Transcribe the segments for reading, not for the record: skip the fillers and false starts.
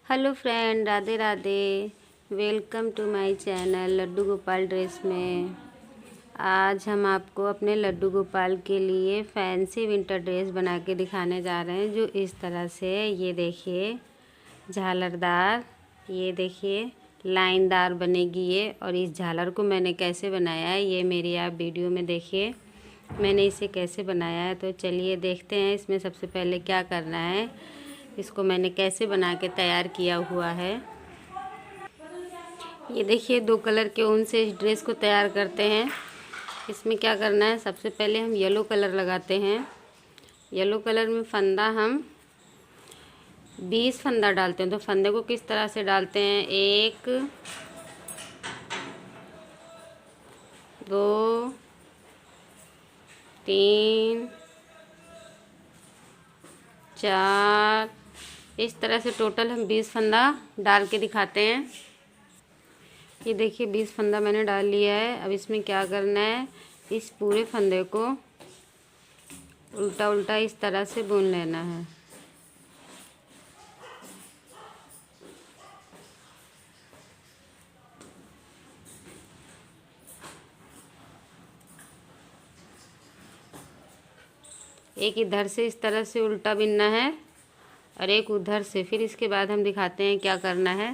Hello friend, Radhe Radhe. Welcome to my channel Laddu Gopal dress में। आज हम आपको अपने लड्डू गोपाल के लिए फैंसी विंटर ड्रेस बना के दिखाने जा रहे हैं, जो इस तरह से, ये देखिए, झालरदार, ये देखिए लाइनदार बनेगी ये। और इस झालर को मैंने कैसे बनाया है ये मेरी आप वीडियो में देखिए, मैंने इसे कैसे बनाया है। तो चलिए देखते हैं इसमें सबसे पहले क्या करना है, इसको मैंने कैसे बना के तैयार किया हुआ है। ये देखिए 2 कलर के ऊन से इस ड्रेस को तैयार करते हैं। इसमें क्या करना है, सबसे पहले हम येलो कलर लगाते हैं। येलो कलर में फंदा हम 20 फंदा डालते हैं। तो फंदे को किस तरह से डालते हैं, 1 2 3 4, इस तरह से टोटल हम 20 फंदा डाल के दिखाते हैं। ये देखिए 20 फंदा मैंने डाल लिया है। अब इसमें क्या करना है, इस पूरे फंदे को उल्टा उल्टा इस तरह से बुन लेना है। एक इधर से इस तरह से उल्टा बुनना है और एक उधर से। फिर इसके बाद हम दिखाते हैं क्या करना है।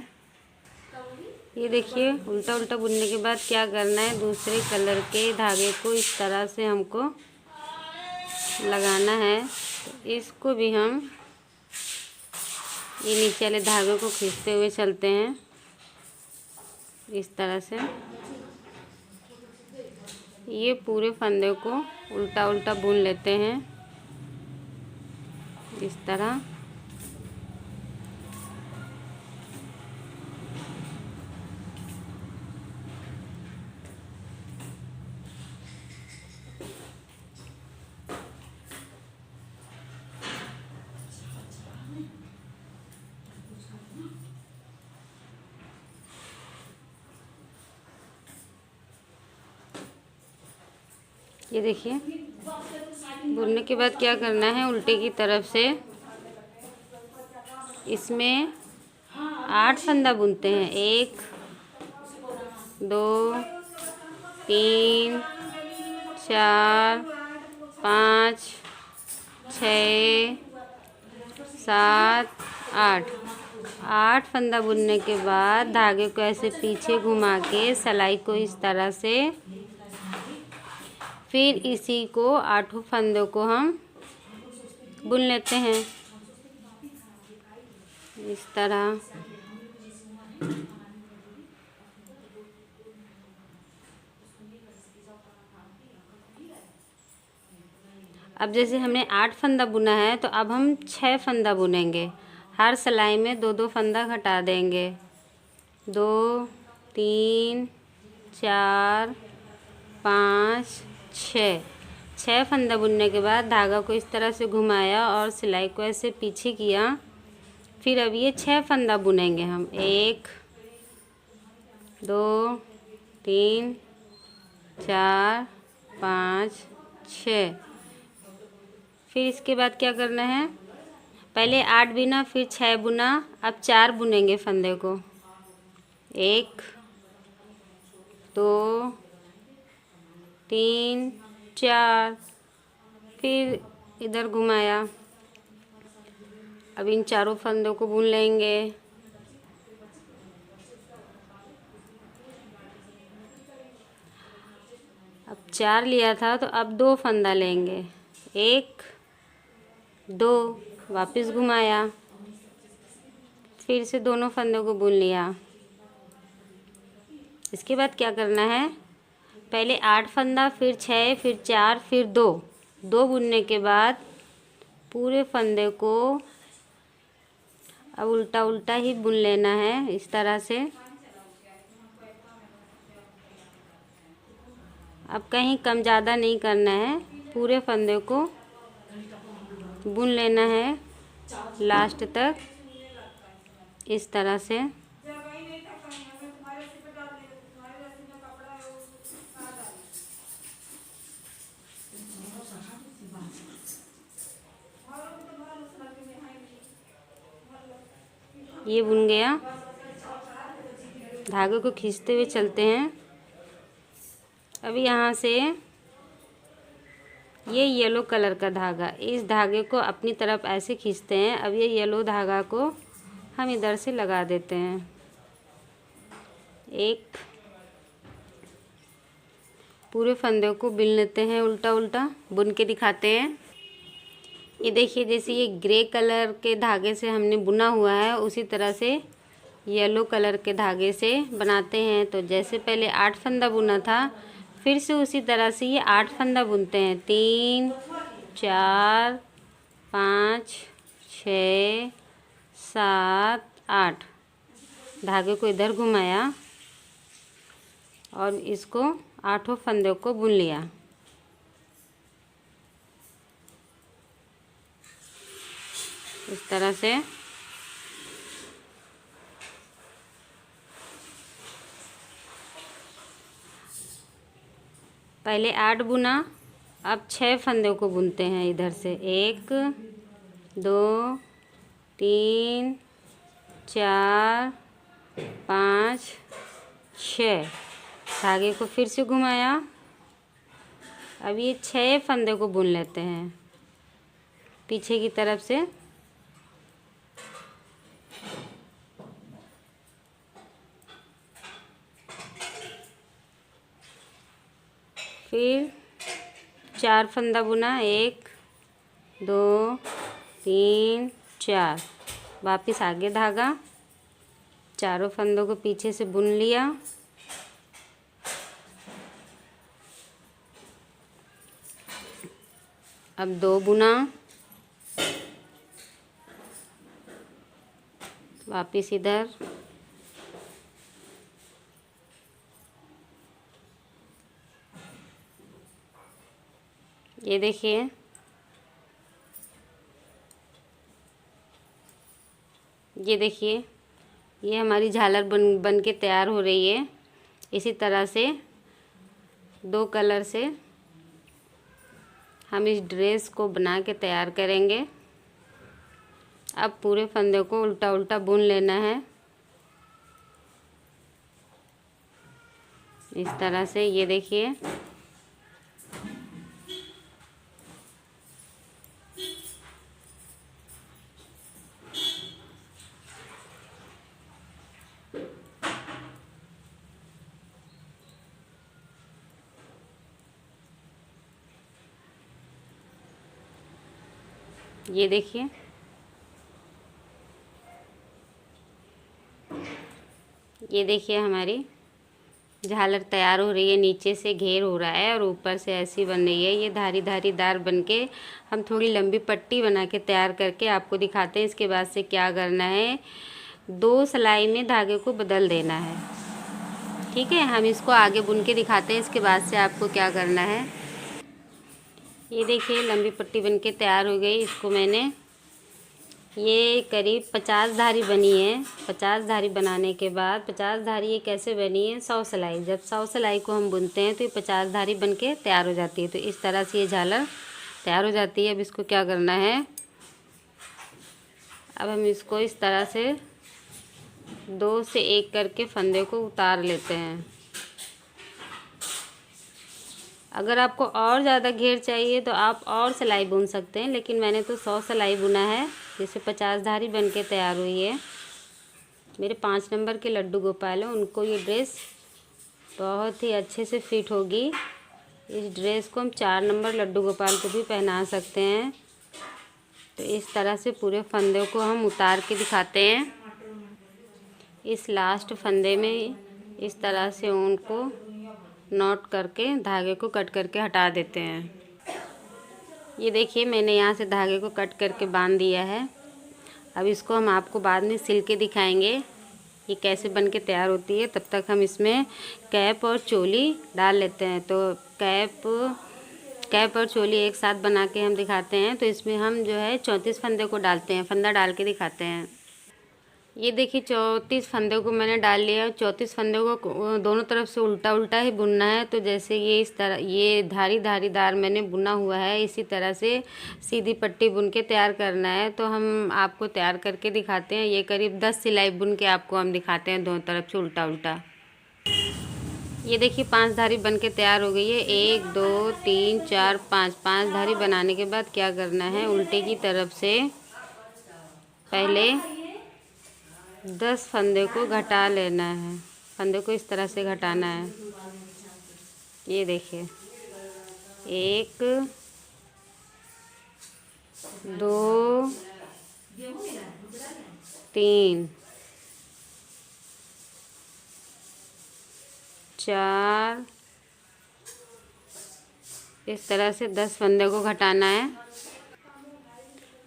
ये देखिए उल्टा उल्टा बुनने के बाद क्या करना है, दूसरे कलर के धागे को इस तरह से हमको लगाना है। तो इसको भी हम ये नीचे वाले धागे को खींचते हुए चलते हैं इस तरह से। ये पूरे फंदे को उल्टा उल्टा बुन लेते हैं इस तरह। ये देखिए बुनने के बाद क्या करना है, उल्टे की तरफ से इसमें 8 फंदा बुनते हैं। 1 2 3 4 5 6 7 8 फंदा बुनने के बाद धागे को ऐसे पीछे घुमा के सिलाई को इस तरह से, फिर इसी को 8 फंदों को हम बुन लेते हैं इस तरह। अब जैसे हमने 8 फंदा बुना है, तो अब हम 6 फंदा बुनेंगे। हर सिलाई में 2 फंदा घटा देंगे। 2 3 4 5 6 फंदा बुनने के बाद धागा को इस तरह से घुमाया और सिलाई को ऐसे पीछे किया। फिर अब ये 6 फंदा बुनेंगे हम। 1 2 3 4 5 6। फिर इसके बाद क्या करना है, पहले 8 बुना फिर 6 बुना, अब 4 बुनेंगे फंदे को। 1 2 3 4, फिर इधर घुमाया। अब इन चारों फंदों को बुन लेंगे। अब 4 लिया था तो अब 2 फंदा लेंगे। 1 2, वापस घुमाया, फिर से दोनों फंदों को बुन लिया। इसके बाद क्या करना है, पहले 8 फंदा फिर 6 फिर 4 फिर 2 बुनने के बाद पूरे फंदे को अब उल्टा उल्टा ही बुन लेना है इस तरह से। अब कहीं कम ज़्यादा नहीं करना है, पूरे फंदे को बुन लेना है लास्ट तक इस तरह से। ये बुन गया। धागे को खींचते हुए चलते हैं। अभी यहाँ से ये येलो कलर का धागा, इस धागे को अपनी तरफ ऐसे खींचते हैं। अब ये येलो धागा को हम इधर से लगा देते हैं। एक पूरे फंदे को बिन लेते हैं, उल्टा उल्टा बुन के दिखाते हैं। ये देखिए, जैसे ये ग्रे कलर के धागे से हमने बुना हुआ है, उसी तरह से येलो कलर के धागे से बनाते हैं। तो जैसे पहले 8 फंदा बुना था, फिर से उसी तरह से ये 8 फंदा बुनते हैं। 3 4 5 6 7 8। धागे को इधर घुमाया और इसको 8 फंदों को बुन लिया। इस तरह से पहले 8 बुना, अब 6 फंदों को बुनते हैं इधर से। 1 2 3 4 5 6। धागे को फिर से घुमाया। अब ये 6 फंदे को बुन लेते हैं पीछे की तरफ से। फिर 4 फंदा बुना, 1 2 3 4। वापस आगे धागा, चारों फंदों को पीछे से बुन लिया। अब 2 बुना, वापस इधर। ये देखिए, ये हमारी झालर बन के तैयार हो रही है। इसी तरह से 2 कलर से हम इस ड्रेस को बना के तैयार करेंगे। अब पूरे फंदे को उल्टा उल्टा बुन लेना है इस तरह से। ये देखिए, ये देखिए, ये देखिए हमारी झालर तैयार हो रही है। नीचे से घेर हो रहा है और ऊपर से ऐसी बन रही है। ये धारीदार बन के हम थोड़ी लंबी पट्टी बना के तैयार करके आपको दिखाते हैं। इसके बाद से क्या करना है, 2 सिलाई में धागे को बदल देना है। ठीक है, हम इसको आगे बुन के दिखाते हैं। इसके बाद से आपको क्या करना है, ये देखिए लंबी पट्टी बन के तैयार हो गई। इसको मैंने, ये करीब 50 धारी बनी है। 50 धारी बनाने के बाद, 50 धारी ये कैसे बनी है, 100 सिलाई। जब 100 सिलाई को हम बुनते हैं तो ये 50 धारी बन के तैयार हो जाती है। तो इस तरह से ये झालर तैयार हो जाती है। अब इसको क्या करना है, अब हम इसको इस तरह से 2 से 1 करके फंदे को उतार लेते हैं। अगर आपको और ज़्यादा घेर चाहिए तो आप और सिलाई बुन सकते हैं, लेकिन मैंने तो 100 सिलाई बुना है, जिससे 50 धारी बन के तैयार हुई है। मेरे 5 नंबर के लड्डू गोपाल हैं, उनको ये ड्रेस बहुत ही अच्छे से फिट होगी। इस ड्रेस को हम 4 नंबर लड्डू गोपाल को भी पहना सकते हैं। तो इस तरह से पूरे फंदे को हम उतार के दिखाते हैं। इस लास्ट फंदे में इस तरह से ऊन को नॉट करके धागे को कट करके हटा देते हैं। ये देखिए, मैंने यहाँ से धागे को कट करके बांध दिया है। अब इसको हम आपको बाद में सिल के दिखाएंगे ये कैसे बन के तैयार होती है। तब तक हम इसमें कैप और चोली डाल लेते हैं। तो कैप और चोली एक साथ बना के हम दिखाते हैं। तो इसमें हम जो है 34 फंदे को डालते हैं, फंदा डाल के दिखाते हैं। ये देखिए 34 फंदे को मैंने डाल लिया। 34 फंदे को दोनों तरफ से उल्टा उल्टा ही बुनना है। तो जैसे ये इस तरह ये धारीदार मैंने बुना हुआ है, इसी तरह से सीधी पट्टी बुन के तैयार करना है। तो हम आपको तैयार करके दिखाते हैं। ये करीब 10 सिलाई बुन के आपको हम दिखाते हैं दोनों तरफ से उल्टा उल्टा। ये देखिए 5 धारी बन के तैयार हो गई है। 1 2 3 4 5 धारी बनाने के बाद क्या करना है, उल्टे की तरफ से पहले 10 फंदे को घटा लेना है। फंदे को इस तरह से घटाना है। ये देखिए 1 2 3 4, इस तरह से 10 फंदे को घटाना है।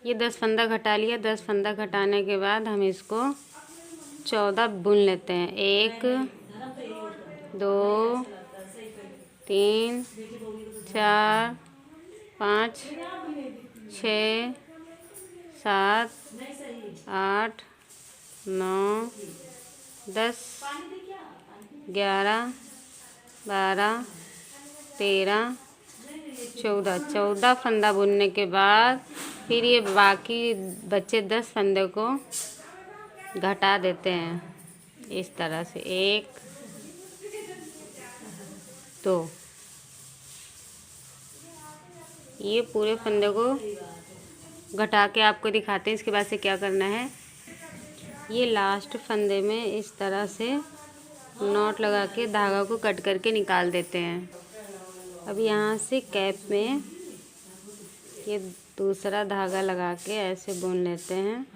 ये 10 फंदा घटा लिया। 10 फंदा घटाने के बाद हम इसको 14 बुन लेते हैं। 1 2 3 4 5 6 7 8 9 10 11 12 13 14 फंदा बुनने के बाद फिर ये बाकी बचे 10 फंदे को घटा देते हैं इस तरह से। 1 2, ये पूरे फंदे को घटा के आपको दिखाते हैं। इसके बाद से क्या करना है, ये लास्ट फंदे में इस तरह से नॉट लगा के धागा को कट करके निकाल देते हैं। अब यहाँ से कैप में ये दूसरा धागा लगा के ऐसे बुन लेते हैं।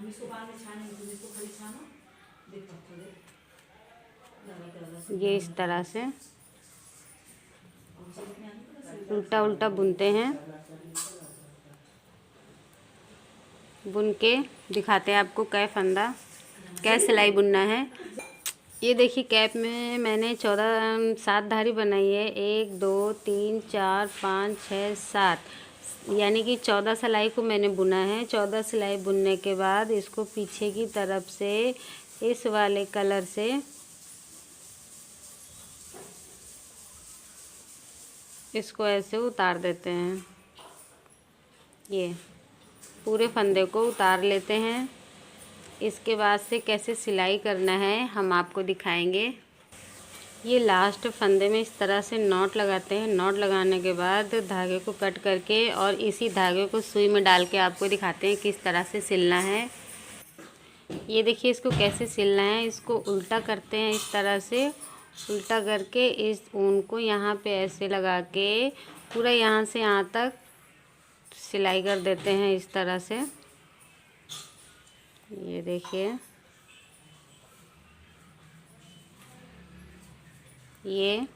ये इस तरह से उल्टा उल्टा बुनते हैं। बुन के दिखाते हैं आपको कै फंदा कै सिलाई बुनना है। ये देखिए कैप में मैंने 7 धारी बनाई है। 1 2 3 4 5 6 7, यानी कि 14 सिलाई को मैंने बुना है। 14 सिलाई बुनने के बाद इसको पीछे की तरफ से इस वाले कलर से इसको ऐसे उतार देते हैं। ये पूरे फंदे को उतार लेते हैं। इसके बाद से कैसे सिलाई करना है हम आपको दिखाएंगे। ये लास्ट फंदे में इस तरह से नॉट लगाते हैं। नॉट लगाने के बाद धागे को कट करके और इसी धागे को सुई में डाल के आपको दिखाते हैं किस तरह से सिलना है। ये देखिए इसको कैसे सिलना है। इसको उल्टा करते हैं इस तरह से। उल्टा करके इस ऊन को यहाँ पे ऐसे लगा के पूरा यहाँ से यहाँ तक सिलाई कर देते हैं इस तरह से। ये देखिए ये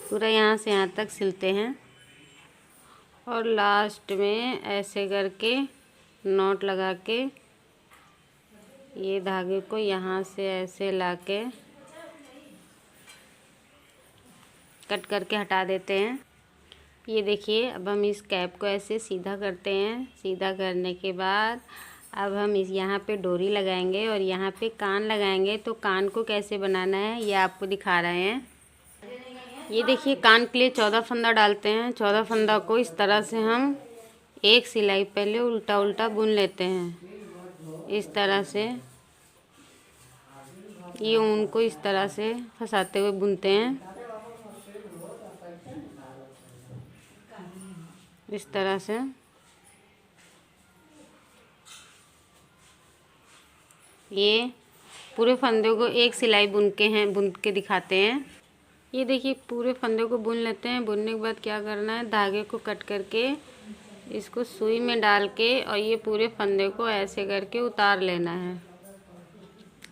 पूरा यहाँ से यहाँ तक सिलते हैं और लास्ट में ऐसे करके नॉट लगा के ये धागे को यहाँ से ऐसे लाके कट करके हटा देते हैं। ये देखिए अब हम इस कैप को ऐसे सीधा करते हैं। सीधा करने के बाद अब हम इस यहाँ पे डोरी लगाएंगे और यहाँ पे कान लगाएंगे। तो कान को कैसे बनाना है ये आपको दिखा रहे हैं। ये देखिए कान के लिए 14 फंदा डालते हैं। 14 फंदा को इस तरह से हम एक सिलाई पहले उल्टा उल्टा बुन लेते हैं। इस तरह से ये ऊन को इस तरह से फंसाते हुए बुनते हैं। इस तरह से ये पूरे फंदे को एक सिलाई बुन के दिखाते हैं। ये देखिए पूरे फंदे को बुन लेते हैं। बुनने के बाद क्या करना है, धागे को कट करके इसको सुई में डाल के और ये पूरे फंदे को ऐसे करके उतार लेना है।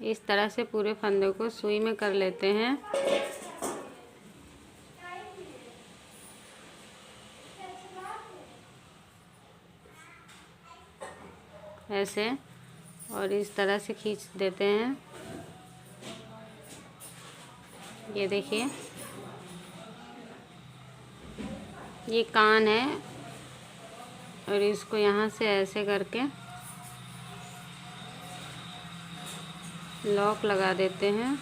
इस तरह से पूरे फंदे को सुई में कर लेते हैं। ऐसे और इस तरह से खींच देते हैं। ये देखिए, ये कान है और इसको यहाँ से ऐसे करके लॉक लगा देते हैं।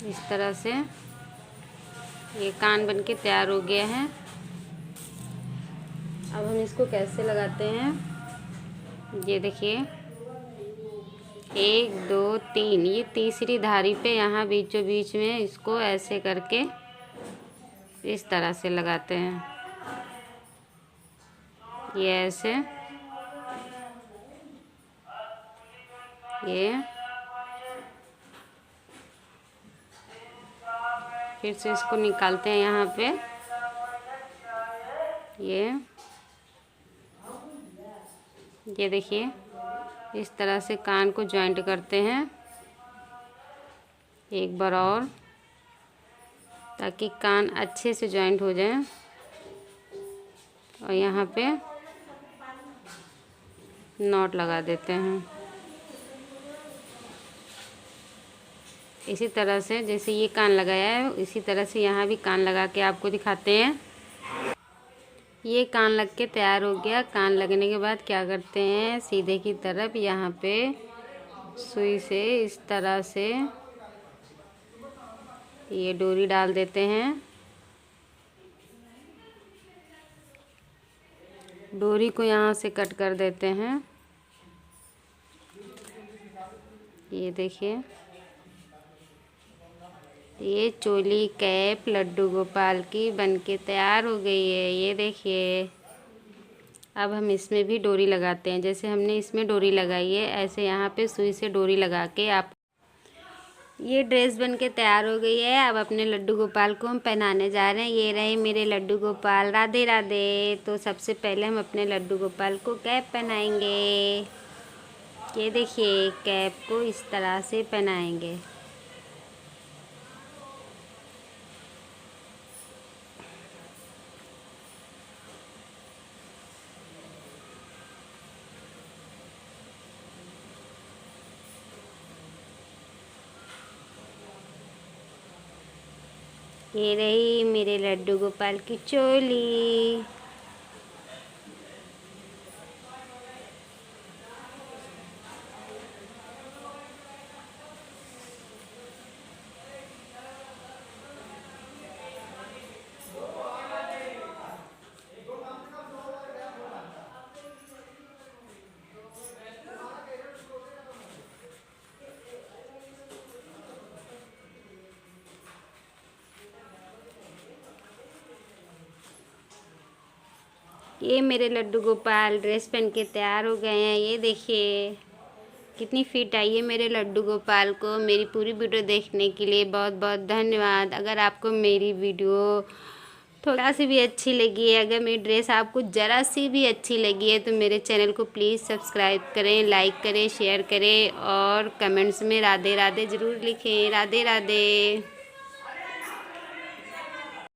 इस तरह से ये कान बनके तैयार हो गया है। अब हम इसको कैसे लगाते हैं, ये देखिए, 1 2 3, ये तीसरी धारी पे यहाँ बीचों बीच में इसको ऐसे करके इस तरह से लगाते हैं। ये ऐसे, ये फिर से इसको निकालते हैं यहाँ पे। ये देखिए, इस तरह से कान को जॉइंट करते हैं एक बार और, ताकि कान अच्छे से जॉइंट हो जाए। और यहाँ पे नॉट लगा देते हैं। इसी तरह से जैसे ये कान लगाया है, इसी तरह से यहाँ भी कान लगा के आपको दिखाते हैं। ये कान लग के तैयार हो गया। कान लगने के बाद क्या करते हैं, सीधे की तरफ यहाँ पे सुई से इस तरह से ये डोरी डाल देते हैं। डोरी को यहाँ से कट कर देते हैं। ये देखिए, ये चोली कैप लड्डू गोपाल की बनके तैयार हो गई है। ये देखिए, अब हम इसमें भी डोरी लगाते हैं। जैसे हमने इसमें डोरी लगाई है, ऐसे यहाँ पे सुई से डोरी लगा के आप, ये ड्रेस बनके तैयार हो गई है। अब अपने लड्डू गोपाल को हम पहनाने जा रहे हैं। ये रहे मेरे लड्डू गोपाल। राधे राधे। तो सबसे पहले हम अपने लड्डू गोपाल को कैप पहनाएंगे। ये देखिए, कैप को इस तरह से पहनाएंगे। ये रही मेरे लड्डू गोपाल की चोली। ये मेरे लड्डू गोपाल ड्रेस पहन के तैयार हो गए हैं। ये देखिए कितनी फिट आई है मेरे लड्डू गोपाल को। मेरी पूरी वीडियो देखने के लिए बहुत बहुत धन्यवाद। अगर आपको मेरी वीडियो थोड़ा सी भी अच्छी लगी है, अगर मेरी ड्रेस आपको ज़रा सी भी अच्छी लगी है, तो मेरे चैनल को प्लीज़ सब्सक्राइब करें, लाइक करें, शेयर करें और कमेंट्स में राधे राधे ज़रूर लिखें। राधे राधे।